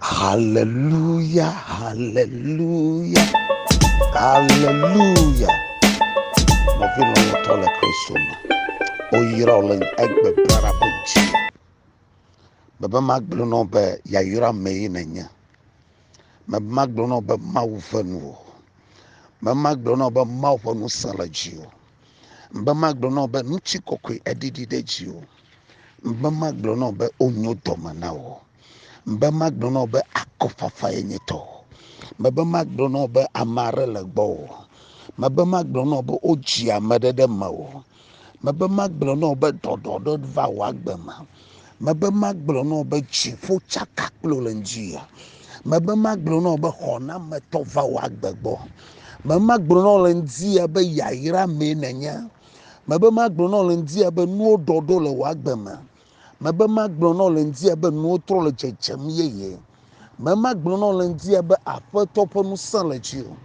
Hallelujah, hallelujah, hallelujah. Novino Tola Christoma. Oyirolin Egbe Brarapunchi. Baba Maglono be Yayura Mainenya. Maglono be Maufanu. Maglono be Maufanu Salagio. Maglono be Nuchikokwe Edidi Degio. Maglono be Onyo Domanao. Maglono be Akofafa Enyeto. Maglono be Amare Legbo. Maglono be Ojia Madede Mao. Maglono be Dodo Va Wagbema. Maglono be Chifo Chakaklo Lengia. Maglono be Hona Metova Wagbebo. Maglono Lengia be Yaira Menenya. Maglono Lengia be no Dodo Le Wagbema. Maglono Lengia be no Trole Chechem Ye. Maglono Lengia be Apetoponu Salagio.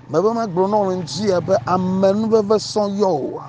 Maglono Lengia be Amen Veveson Yo.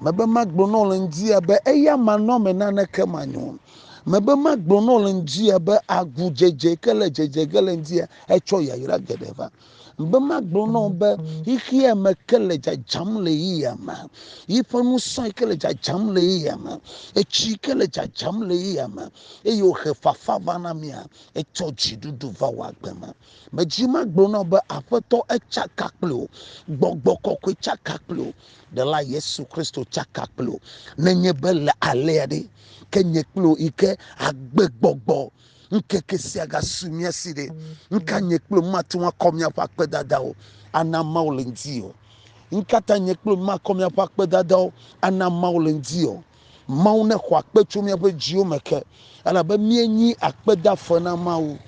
Maglono Lengia be Eya Manomena Kemanyon. Maglono Lengia be Agu Jeje Kele Jeje Gelendia Echoya Ira Gedeva. Maglono be Ikia Mekele Jamle Yama. Ifonu Saikele Jamle Yama. Echikele Jamle Yama. Eyo Hefafavana Mia. Echoji Dudu Vawagbema. Maglono be Apeto Echakaklo. Bogboko Chakaklo. De la Yesu Christo Chakaklo. Nenye bele aleade. Kenye klo ike agbegbogbo. Nke kesiaga sumia side. Nka nyeklo matuwa komya pakpe dadao. Ana maulenzio. Nkata nyeklo ma komya pakpe dadao. Ana maulenzio. Maune kwa kpe chumya pe jio meke. Ala be mienyi akpe da fona mau.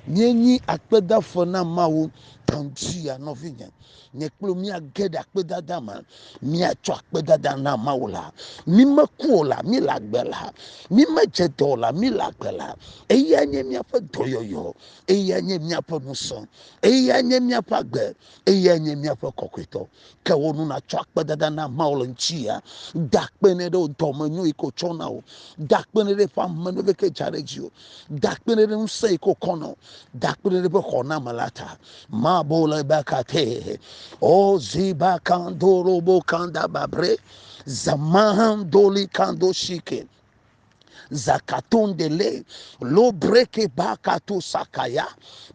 Mienyi akpe da fona mau. Tantia novinya. Nyeklo mi agede akpe dadama. Mi acho akpe dadana maula. Mi makuola mi lagbela. Mi majetola mi lagbela. Eya nye mi apa doyoyo. Eya nye mi apa muson. Eya nye mi apa gbe. Eya nye mi apa kokwito. Kewonu na cho akpe dadana maula nchia. Dakpene do domenyo iko chona o. Dakpene de famene veke charejio. Dakpene de unse iko kono. Dakpene de hona malata. Mabola bakate. O ziba kandoro bo kanda babre. Zamahan doli kando shike. Zakatondele lo breke bakatu sakaya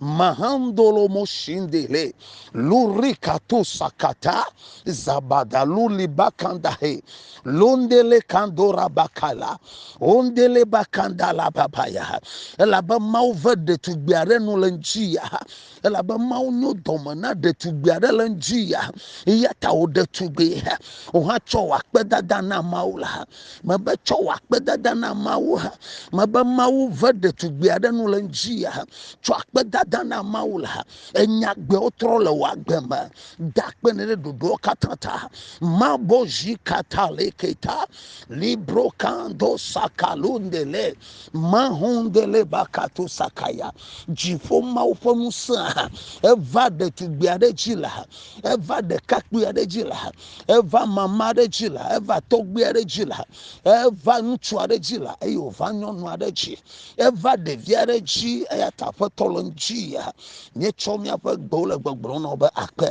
mahandolo moshindele lurikatu sakata zabadaluli bakandahe londele kandora bakala ondele bakandala babaya elaba mauve de tugbiare no lenjia elaba maunyo domana de tugbiare lenjia yata o de tugbe o ha cho akpedada na maula mabe cho akpedada na maula maba mawu vede tugbiade no lenjia twakpe dada na maula enyagbe otro le wagbema dakpe ne dodo katata maboji katale keta libro kando sakalundele mahundele bakato sakaya jifo maufomusa eva de tugbiade jila eva de kakbiade jila eva mamade jila eva togbiade jila eva ntuade jila eyo vanyo no adechi eva de viarechi ayata patolongia nye chomia pa gbola gbogbo no ba akpe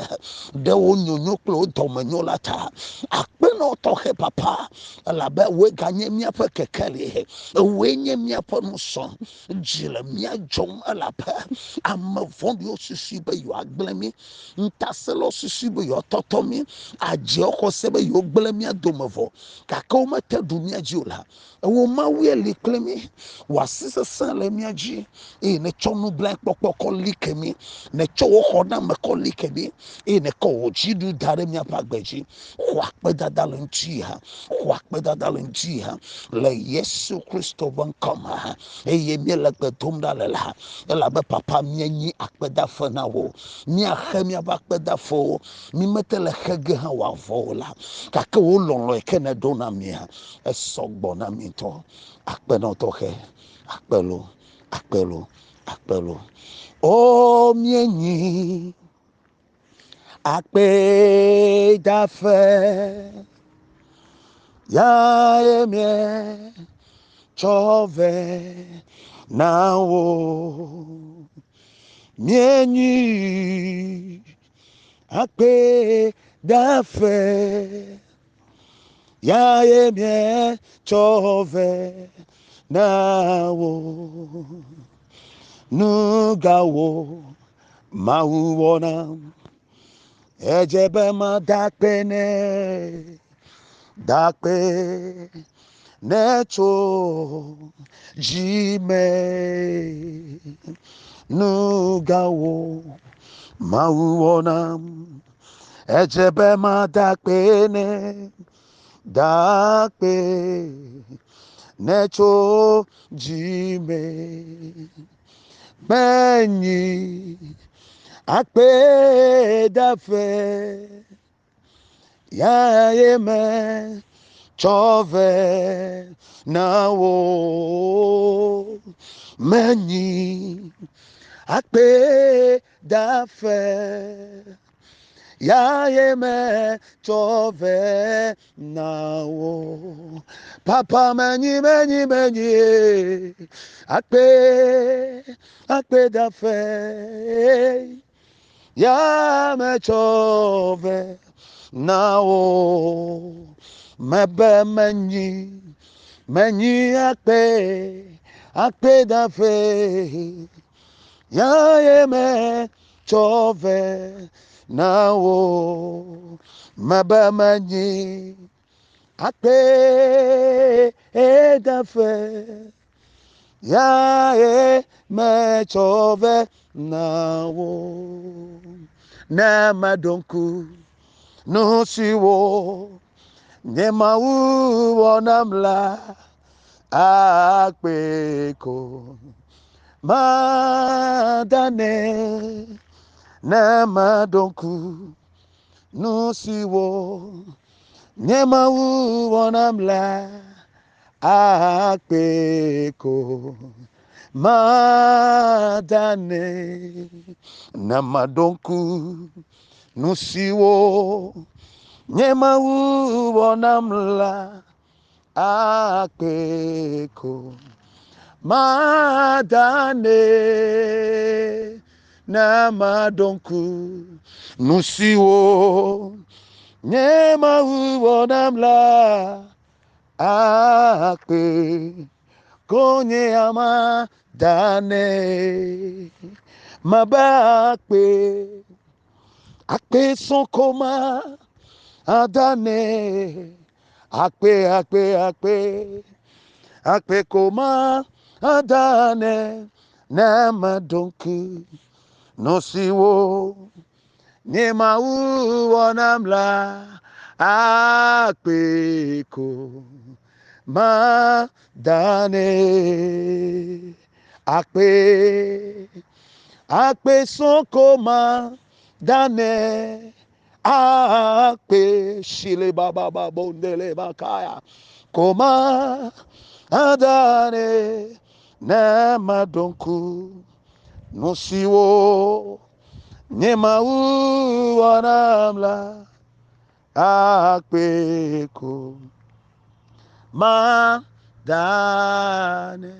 de wonyonyo klo domanyola ta akpe no tohe papa la ba we ganye mia pa kekele we nye mia pa no son jila mia jom ala pa am fondi osisi ba yo agblemi ntaselo osisi ba yo totomi aje okosebe yo gblemi adomavo kakoma te dunia jiola wo mawe liklemi wasisa sale miaji ne chonu black pokpoko likemi ne chowo hoda meko likemi ne ko jidu dare mia pagbeji kwakpe dadalunchi ha le Yesu Christo ban koma ye mi lekbe tumda lela ela be papa mienyi akpeda fana wo mi ahemia bakpeda fo mi metele hege ha wa vola kake wo lonlo ekene dona mia esogbo na mito akpeno tohe akpelo o mienyi akpe dafe ya emie chove na wo mienyi akpe dafe ya mie chove nawo nugawo mawuona ejebe ma dakpe neto jime nugawo mawuona ejebe ma dakpe neto jime benyi akpe dafe ya yeme chove nawo menyi akpe dafe ya yeme chove nawo papa menyi akpe dafe ya me chove nawo mebe menyi akpe dafe ya ye me chove nawo mebe menyi akpe dafe ya ye me chove nawo na madonku no siwo nyemawu wonamla akpeko madane na madonku no siwo nyemawu wonamla akpeko madane na madonku no siwo nyemawu wonamla akpeko madane na madonku nusiwo nyemawu wonamla akpe konye ama dane akpe sonkoma adane akpe koma adane na madonku no siwo nyema wonamla akpe ko madane akpe sonkoma dane akpe shile baba bondele bakaya koma adane na madonku no siwo nyema wonamla akpeko madane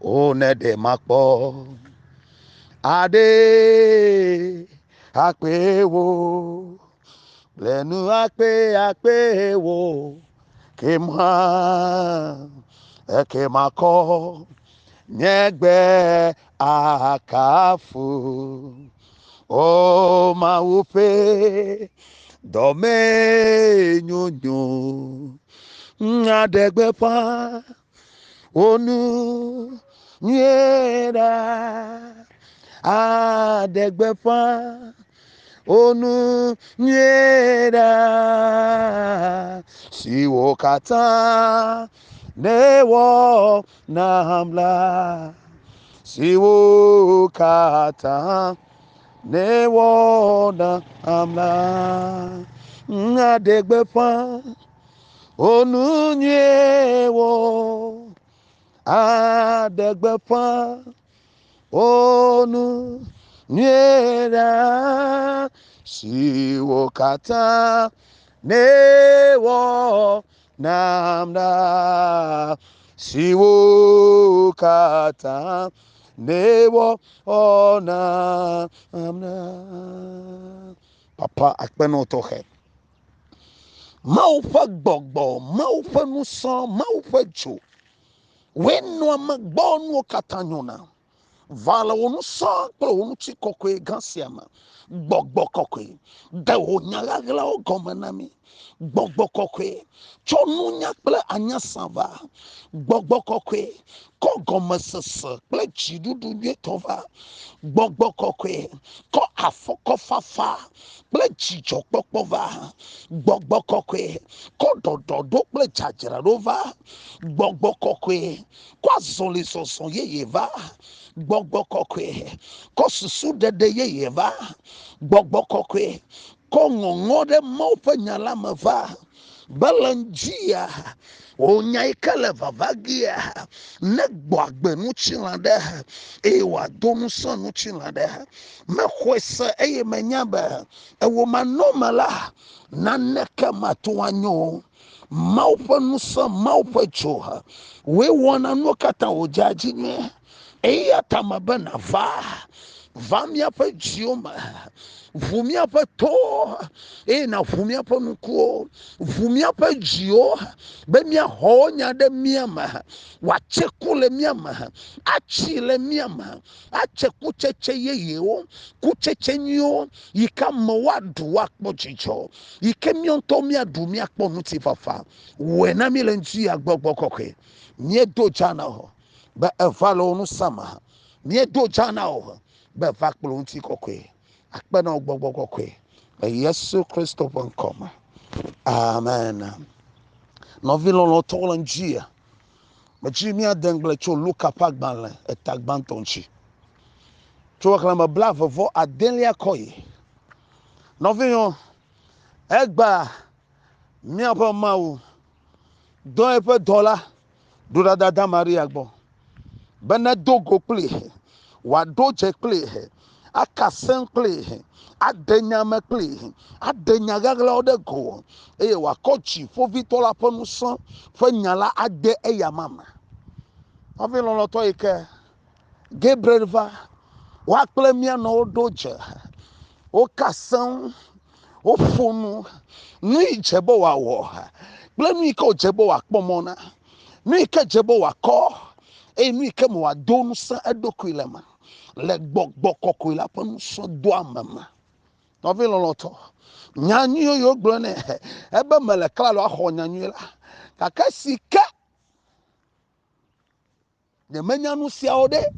onede makpo ade akpewo lenu akpewo kemako nyegbe akafu o maupe dome nyonyo adegbepa onu nyera adegbepa onu nyera siwo kata newo namla siwo kata newo namla adegbepa onu nyewo adegbepa onu nyera siwo kata newo namda siwo kata Newo ona amna. Papa Akpe no tohe. Maufa gbogbo, maufa nusa, maufa jo. When no magbon katanyona. Vala wonu sa klo wonu chi kokwe gansiama. Gbogbo kokwe. De wo nyagagla o gomanami. Gbogbo kokwe. Chonu nyakple anya sava. Gbogbo kokwe. Ko gomesese kple chidudu tova. Gbogbo kokwe. Ko afoko fafa. Kple chicho pokpova. Gbogbo kokwe. Ko dododo kple chajra rova. Gbogbo kokwe. Kwa zoli soson yeyeva. Gbogbo kokwe. Ko susu dede yeyeva. Gbogbo kokwe. Ko ngongode maupe nyalama va. Balanjia onya ikele vavagia negbo agbe nu chilande ewa donu san nu chilande me kwese eye menyabe ewo manomala na neke matuanyo maupe nusa maupe choha we wana no kata ojaji me eya tamabe na vamia pe jioma vumia pe to na vumia pe nuko vumia pe jio be mia honya de miama wachekule miama achile miama achekucheche yeyeo kucheche nyo yikama wadu wakpo chicho yikemionto mia du mia kpo nuti fafa wena milenji agbogbo koke nye do jana ho be evalo nu sama nye do jana ho be vakpo nuti koke Akpe no gbogbo kokwe Yesu Kristo nkoma amen no vilon tolan jia ma jimia dengle cho luka pagbanle etagban tonchi cho klama blava vo adelia koyi no vilon egba mia pa mawu don epe dola dura dada maria gbo bana dogo ple wa doje ple akasen ple adenya ple adenya gagla ode go e wa kochi fo vitola ponuson fo nyala ade eya mama afi lolo to ike Gabriel va wa ple mia no doje o kasen o fonu nu ijebo wa wo ple nu ike ojebo wa pomona nu ike jebo wa ko nu ike mo wa donu sa edokuilema le gbogbo kokuila ponuson do amama Novi loloto nyanyo yo glone ebe mele klalo aho nyanyo la kaka sika de menyanu siaode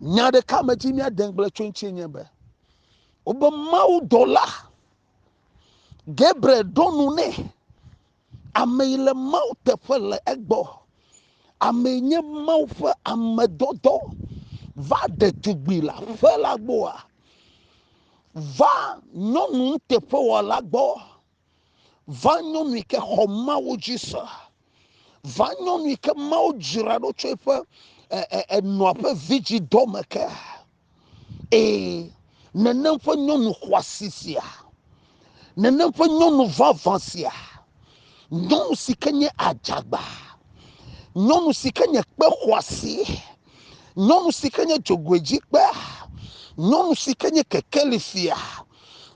nyade kamaji mi adengle chonche nyebe obe mau dola Gabriel donu ne ameile mau tefele egbo amenye mau fe amedodo va de tugbila fe la gboa va nyɔnu teƒe wɔla gbɔ va nyɔnu yi ke xɔ mawu dzi se va nyɔnu yi ke mawu dzra ɖo tso eƒe enɔa ƒe vidzi dɔ me ke nenem ƒe nyɔnu xɔasi sia nenem ƒe nyɔnu vavã sia nyɔnu si ke nye adzagba nyɔnu si ke nye kpe xɔasi nyɔnu si ke nye dzogoedzikpe nyɔnu si ke nye kekeli fia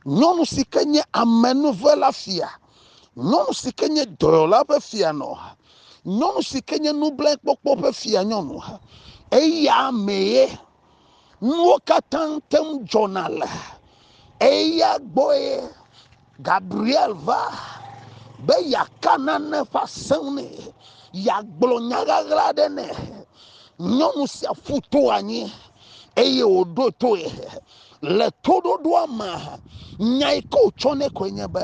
nyɔnu si ke nye amenuvela fia nyɔnu si ke nye dɔyɔla ƒe fia nɔ nyɔnu si ke nye nublankpɔkpɔ ƒe fia nyɔnu eya amee nuwo katã ŋutem dzɔna le eya gbɔe Gabriel va be yaka nane ƒe asẽ nɛ yagblɔ nyagagla ɖe nɛ nyɔnu sia ƒu to anyi eye wòɖo toe le toɖoɖoa me nya yi ke wòtsɔ nɛ koe nye be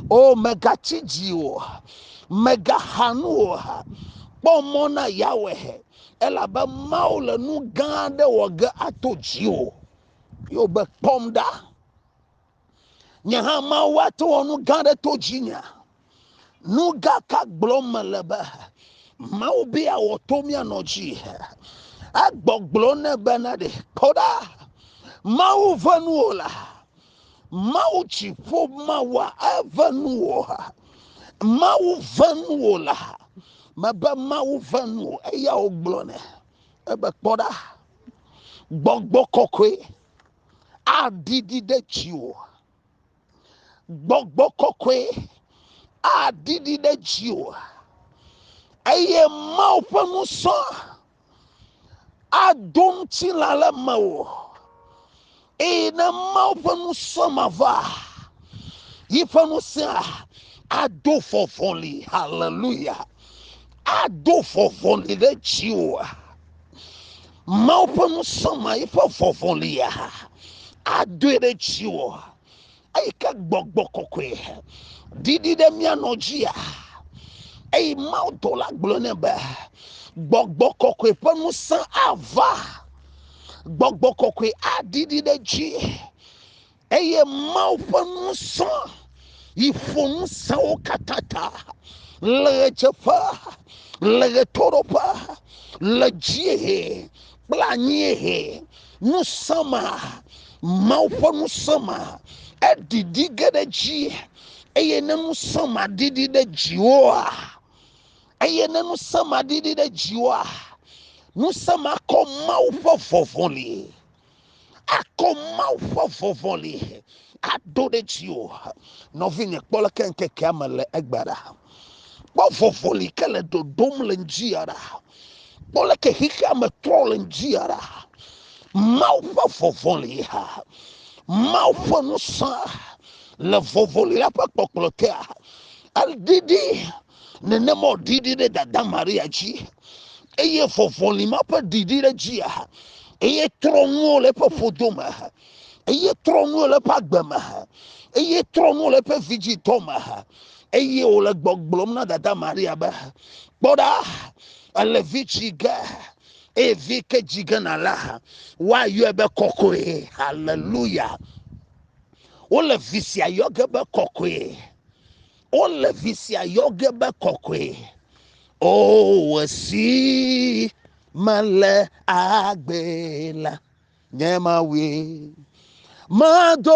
o megatsi dzi o megaha nu o kpɔ mɔ na Yahweh elabe Mawu le nu gã aɖe wɔ ge ato dziwò yo be kpɔm ɖa nye hã Mawu ate wɔ nu gã aɖe to dzinye nu gã ka gblɔm mele be Mawu be awɔ to mianɔ dzi agbɔgblɔ ne bena ɖe kpɔ ɖa Mawu ve nuwo la Mawu dziƒo Mawua eve nuwo Mawu ve nuwo la maba mawu vanu eya oglone ebe kpoda gbogbo kokwe adidi de jiwo gbogbo kokwe adidi de jiwo eye mawu vanu so adom ti lale mawo na mawu vanu so mava ifanu sa ado fofoli hallelujah ado fofoli de jiwo maupanu sama ifa fofolia ado de jiwo aika gbogbo kokwe didi de mianojia ei mauto la glone ba gbogbo kokwe panu san ava gbogbo kokwe adidi de ji eye maupanu san ifonu sa o katata le chefa le toropa le jie planye no sama maupo no sama edidi gede ji eye nanu sama didi de jiwa eye nanu sama didi de jiwa no sama ko maupo fofoli ako maupo fofoli ado de jiwa no vini kpola kenke kamale egbara po fofoli kele do dom le njiara Bola ke hika me trolling jiara. Maufa fovoli ha. Maufa no sa. Le vovoli la pa poklotea. Al didi. Ne nemo didi de dada Maria ji. Eye fovoli ma pa didi de jia. Eye trongo le pa fodoma. Eye trongo le pa gbema. Eye trongo le pa vigitoma. Eye o le gbogblom na dada Maria ba. Boda. Alevichiga evike jiganala wa yebe kokoe hallelujah ole visia yoge be kokoe ole visia yoge be kokoe o wasi male agbela nyema we mado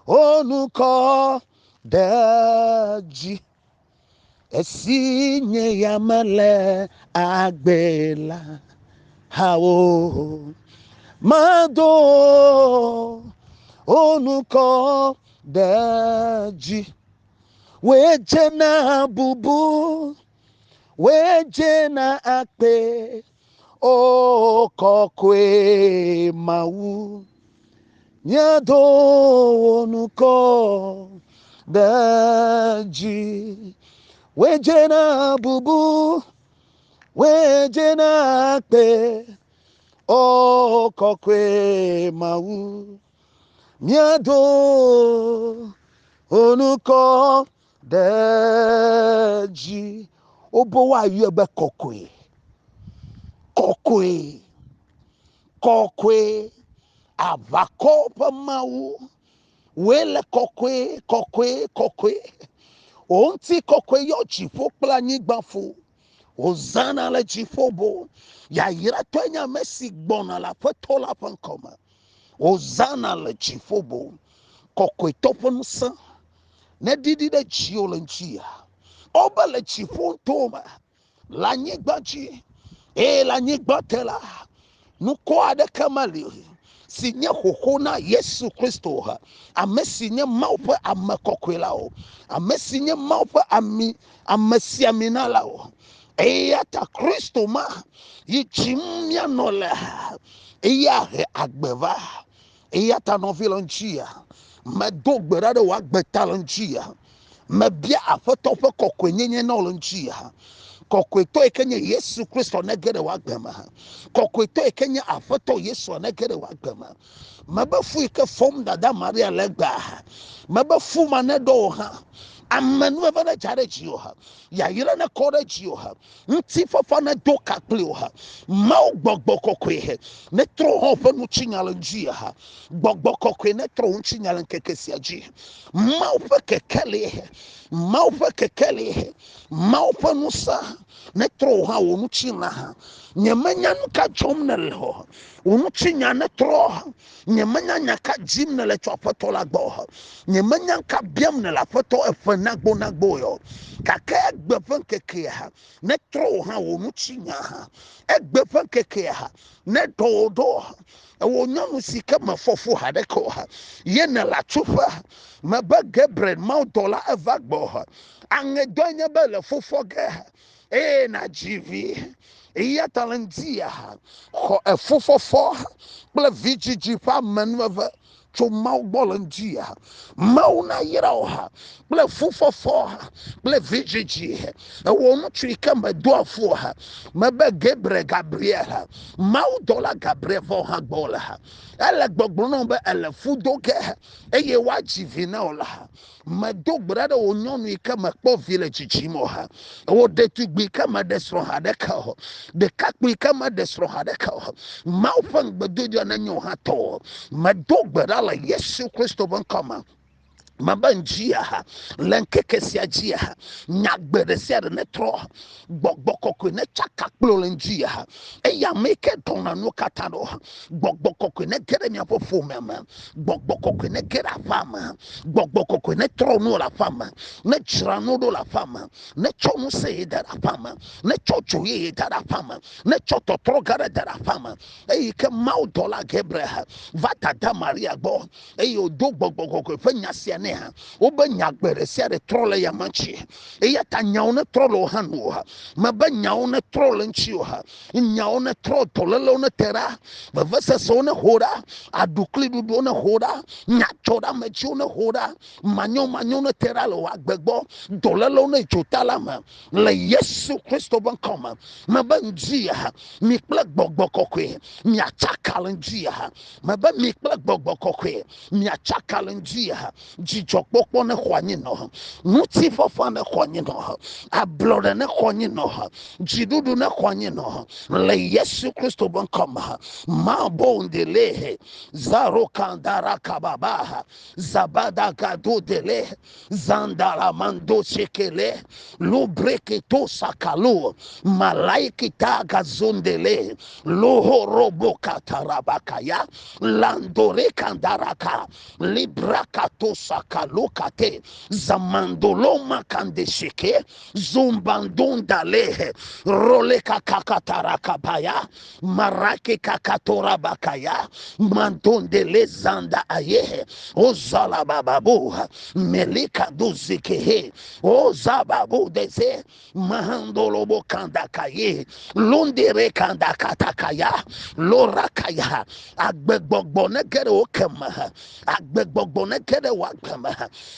onuko daji esinye yamale agbela hawo mado onuko daji wejena bubu wejena akpe o kokwe mawu nyado onuko daji wejena bubu wejena akpe o kokwe mawu miado onuko daji obo wa yebe kokwe kokwe kokwe avako pa mawu wele kokwe kokwe kokwe onti kokwe yo chifo planyi gbafu ozana le chifobo ya yira tonya mesi gbona la petola pankoma ozana le chifobo kokwe topon sa ne didi de chiole nchia oba le chifon toma la nyigbaji la nyigbatela nuko ade kamali sinye hokona Yesu Kristo ha amesinye maupe amekokwelao amesinye maupe amesiaminalao eyata Kristo ma yichimya nole eyahe agbeva eyata novilonchia medogberade wa gbetalonchia mebia afetope kokwenyenye nolonchia kokweto ekenye Yesu Kristo negere wagbema kokweto ekenye afeto Yesu negere wagbema mabafu ike fom dada Maria legba mabafu manedo ha amenu evana jare jiyo ya yira na kore jiyo nti fafa na do kakle ha mau gbogbo kokwe ne tro ho fanu chinyala njia gbogbo kokwe ne tro chinyala nkekesi aji mau fe kekele mau fanu sa ne tro ha wonu china nyemanya nuka jomne leho wonu chinya ne tro nyemanya nyaka jim ne le chopoto la gbo nyemanya ka biam ne la foto nagbo yo kaka egbefen keke ha ne tro ha wo mu chinya ha egbefen keke ha ne dodo wo nyamu sika mafofo ha de ko ha ye na la chufa maba Gabriel maudola evagbo ha angedonya bele fofo ge na GV iya talentia ko efofofo bla VGG pa manwa to mau bolondia mau na yira bla fofofo bla VGG e wo no trika madoafo ha maba Gabriel mau dola Gabriel vo ha bola ala gbogbo no be ala fudo ke eye wa GV na ola mado brada onyonu ikama kpo village chimo ha wo de tugbi kama desro ha de ka ho de kakpi kama desro ha de ka ho mau fang bedoja na nyo ha to mado brada la Yesu Kristo ban kama mabanjia lenkekesia jia nyagberesia ne tro gbogbokoko ne chakakplo lenjia eya meke dona no katano gbogbokoko ne gere mi afofo mema gbogbokoko ne gere fama gbogbokoko ne tro no la fama ne chira no do la fama ne chomu se da la fama ne chocho ye da la fama ne choto tro gara da la fama eyi ke mau dola Gabriel vata da Maria bo eyi odo gbogbokoko fanya sia oba nyagbere sia de trole ya manchi eya ta nyawo ne trolo hanu ha maba nyawo ne trolo nchi ha nyawo ne tro tolelo ne tera bavese so ne hoda adukli dudu ne hoda nyachoda mechi ne hoda manyo ne tera lo agbegbo dolelo ne chotala ma le Yesu Kristo ban koma maba njia mi plek bogbokokwe mi achakal njia maba mi plek bogbokokwe mi achakal njia jokpokpo ne khwanyi no muti fofa ne khwanyi no ablode ne khwanyi no jidudu ne khwanyi no le Yesu Kristo bon kama ma bondele zaro kandara kababa zabada gado dele zandala mando shekele lubreke to sakalo malaiki taga zondele loho robo katarabakaya landore kandaraka libraka to sakalokate zamandolo makande sheke zumbandonda lehe role kakakatara kabaya marake kakatora bakaya mandonde lezanda ayehe ozala bababu melika duzikehe ozababu deze mahandolo bokanda kaye londere kanda katakaya lorakaya agbegbogbo negere okema agbegbogbo negere wakema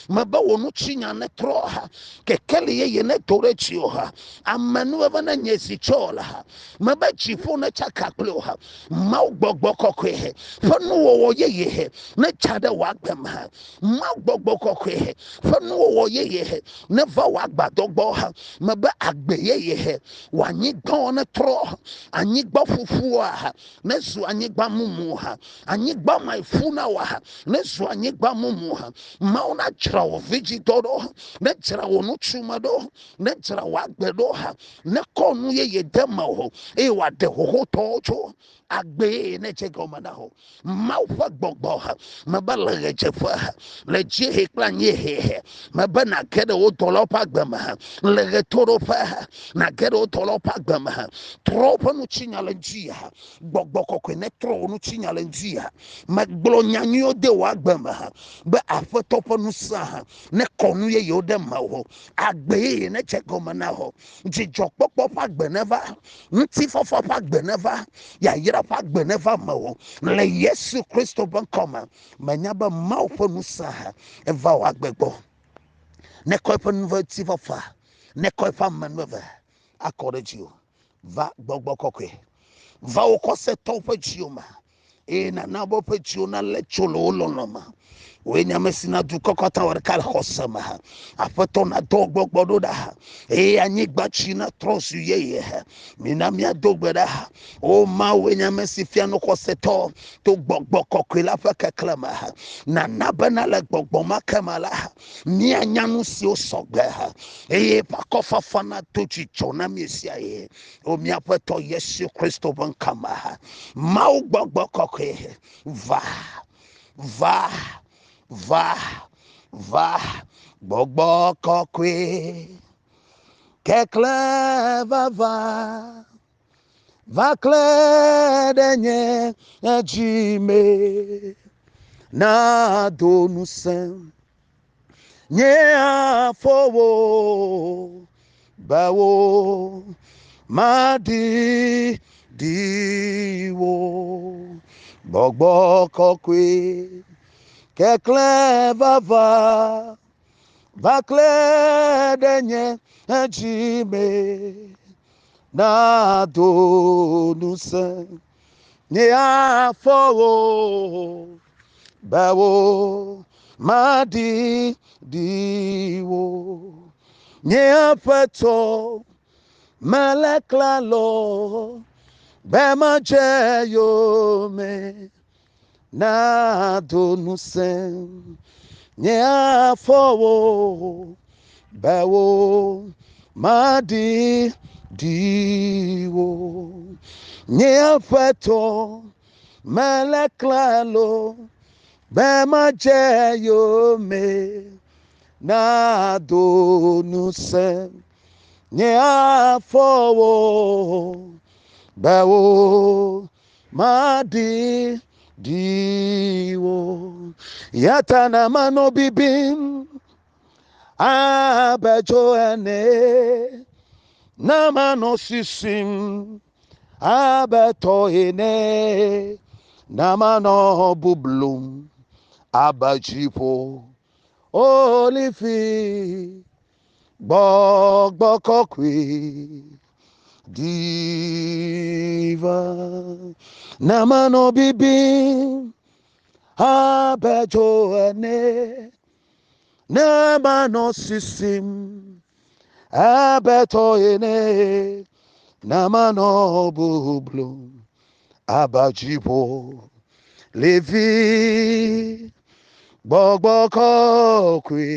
maba wonu chinya ne troha kekele ye ne torechio ha amanu evana nyesi chola maba chifo na chakaklo ha mau gbogbo kokwe fonu wo ye ne chada wakema mau gbogbo kokwe fonu wo ye ne va wagbadogbo ha maba agbe ye wanyi don ne tro anyi gba fufu ha ne zu anyi gba mumu ha anyi gba mai funa wa ne zu anyi gba mumu ha mauna chira wo vigitodo ne chira wo no chumado ne chira wa gbedo ha ne konu ye dema ho e wa de ho tocho agbe ne chegomana ho maufa gbogbo ha mabala jefa le je klanye he mabana kede o tolopa gbama le toro fa na kede o tolopa gbama tropa no chinyalenjia gbogbo kokwe ne tro no chinyalenjia magblo nyanyo de wa gbama ba afetopo no sa ne konu ye yode ma ho agbe ne chegomana ho jijokpopo pa gbeneva nti fofo pa gbeneva ya yira pa gbeneva ma ho le Yesu Kristo ban koma manyaba maufo no sa eva wa gbegbo ne koipa no ti fofa ne koipa manova akorejo va gbogbo kokwe va okose topa jioma na nabo pe jiona le cholo olonoma wenya mesina du kokota warkal khosama afato na dogbogbodo da anyigba china trosu ye minamia dogbeda o ma wenya mesifia no koseto to gbogbo kokwela fa kaklama na nabana le gbogbo makamala ni anyanu si osogbe pakofa fana to chichona mesia o mi afato Yesu Kristo bankama ma gbogbo kokwe va gbogbo kokwe kekle vava vakle denye ejime na donusem nye afowo bawo madi diwo gbogbo kokwe kekle vava vakle denye ejime na donuse nye afowo bawo madi diwo nye apeto meleklalo bema jeyome na donuse nye afowo bawo madi diwo nye apeto meleklalo bema jeyome na donuse nye afowo bawo madi diwo yatana mano bibim abejo ene na mano sisim abeto ene na mano bublum abajipo olifi gbogbo kokwe diva na mano bibi abejo ene na mano sisim abeto ene na mano bublu abajibo levi gbogbo kokwe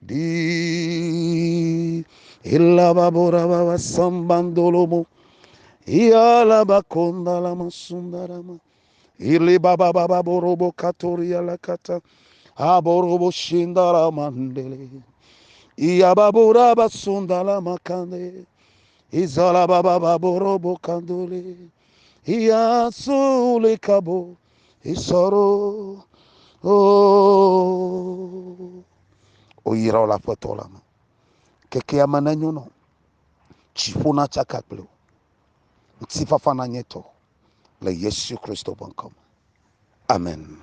di ilababura baba sambandolomo iyalabakonda lama sundarama ili baba baba borobo katoria la kata aborobo shindara mandele iyababura basundala makande izala baba borobo kandole iyasule kabo isoro oyira la fotolama keke amananyono chifuna chakaklo nsifafana nyeto le Yesu Kristo bankoma amen.